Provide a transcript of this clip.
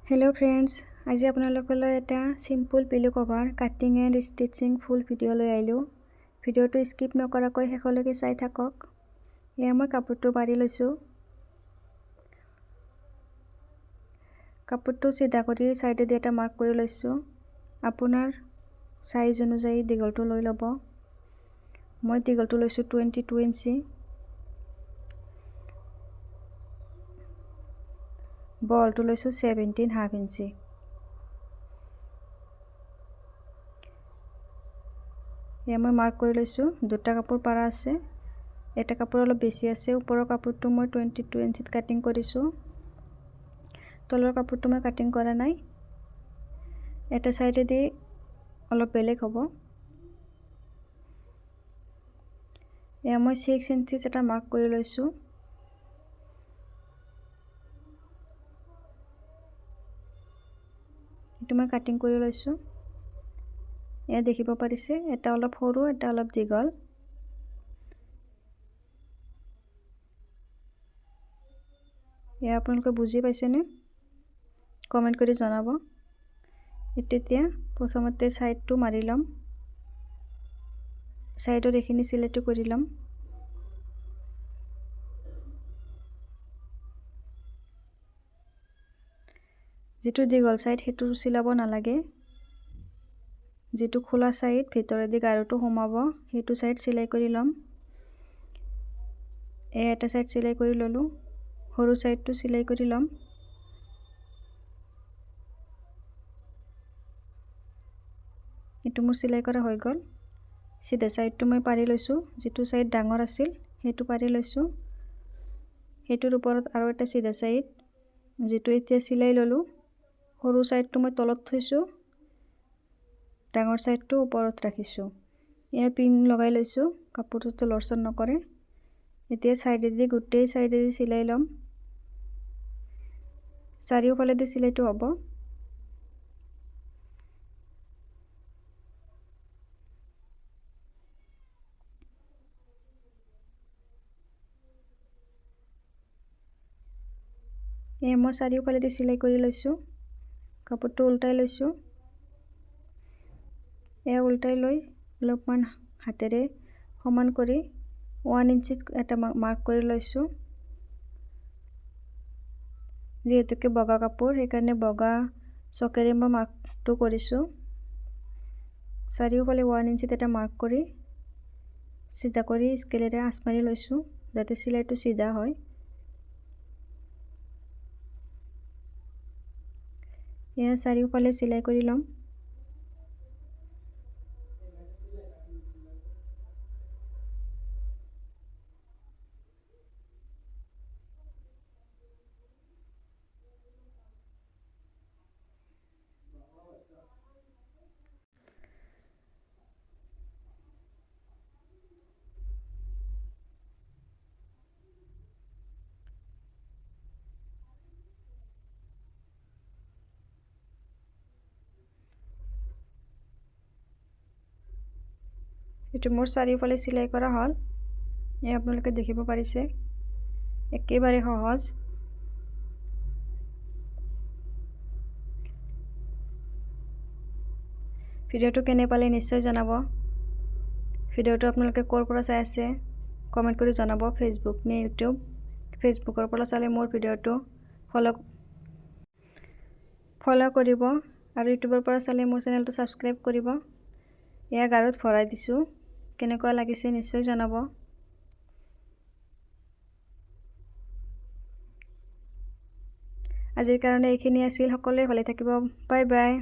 Hello friends, আজি আপোনালোকলৈ এটা simple pillow cover cutting and stitching full video' লৈ আহিলোঁ। ভিডিঅ'টো স্কিপ নকৰাকৈ শেষলৈকে চাই থাকক। এয়া মই কাপোৰটো পাৰি লৈছোঁ। কাপোৰটো চিধা কৰি সাইডেদি এটা মাৰ্ক কৰি লৈছোঁ। আপোনাৰ সাইজ অনুযায়ী দীঘলটো লৈ ল'ব। মই দীঘলটো লৈছোঁ 22 ইঞ্চি। বহলটো লৈছোঁ 17.5 ইঞ্চি। এয়া মই মাৰ্ক কৰি লৈছোঁ। দুটা কাপোৰ পাৰা আছে, এটা কাপোৰ অলপ বেছি আছে। ওপৰৰ কাপোৰটো মই 22 ইঞ্চিত কাটিং কৰিছোঁ। তলৰ কাপোৰটো মই কাটিং কৰা নাই। এটা সাইডেদি অলপ বেলেগ হ'ব। এয়া মই 6 ইঞ্চিত এটা মাৰ্ক কৰি লৈছোঁ। এইটো মই কাটিং কৰি লৈছোঁ। এয়া দেখিব পাৰিছে, এটা অলপ সৰু, এটা অলপ দীঘল। এয়া আপোনালোকে বুজি পাইছেনে? কমেণ্ট কৰি জনাব। এতিয়া প্ৰথমতে সাইডটো মাৰি ল'ম। সাইডৰ এইখিনি চিলাইটো কৰি ল'ম। যেটো দীঘল সাইড সেইটো চিলাব নালাগে। যেটো খোলা সাইড ভিতৰেদি গাৰুটো সোমাব সেইটো সাইড চিলাই কৰি ল'ম। এটা সাইড চিলাই কৰি ললোঁ। সৰু সাইডটো চিলাই কৰি ল'ম। এইটো মোৰ চিলাই কৰা হৈ গ'ল। সিধা সাইডটো মই পাৰি লৈছোঁ। যেটো সাইড ডাঙৰ আছিল সেইটো পাৰি লৈছোঁ। সেইটোৰ ওপৰত আৰু এটা সিধা সাইড যেটো এতিয়া চিলাই ললোঁ। সৰু সাইডটো মই তলত থৈছোঁ, ডাঙৰ সাইডটো ওপৰত ৰাখিছোঁ। এয়া পিন লগাই লৈছোঁ, কাপোৰটো লৰচৰ নকৰে। এতিয়া সাইডেদি গোটেই সাইডেদি চিলাই ল'ম। চাৰিওফালেদি চিলাইটো হ'ব। এয়া মই চাৰিওফালেদি চিলাই কৰি লৈছোঁ। কাপোৰটো উল্টাই লৈছোঁ। এয়া উল্টাই লৈ অলপমান হাতেৰে সমান কৰি 1 ইঞ্চিত এটা মাৰ্ক কৰি লৈছোঁ। যেহেতুকে বগা কাপোৰ সেইকাৰণে বগা চকেৰে মই মাৰ্কটো কৰিছোঁ। চাৰিওফালে 1 ইঞ্চিত এটা মাৰ্ক কৰি চিধা কৰি স্কেলেৰে আঁচ মাৰি লৈছোঁ যাতে চিলাইটো চিধা হয়। এয়া চাৰিওফালে চিলাই কৰি ল'ম। এইটো মোৰ চাৰিওফালে চিলাই কৰা হ'ল। এই আপোনালোকে দেখিব পাৰিছে, একেবাৰে সহজ। ভিডিঅ'টো কেনে পালে নিশ্চয় জনাব। ভিডিঅ'টো আপোনালোকে ক'ৰ পৰা চাই আছে কমেণ্ট কৰি জনাব। ফেচবুক নে ইউটিউব। ফেচবুকৰ পৰা চালে মোৰ ভিডিঅ'টো ফলো কৰিব আৰু ইউটিউবৰ পৰা চালে মোৰ চেনেলটো ছাবস্ক্ৰাইব কৰিব। এয়া গাৰুত ভৰাই দিছোঁ, কেনেকুৱা লাগিছে নিশ্চয় জনাব। আজিৰ কাৰণে এইখিনি আছিল। সকলোৱে ভালে থাকিব। Bye bye.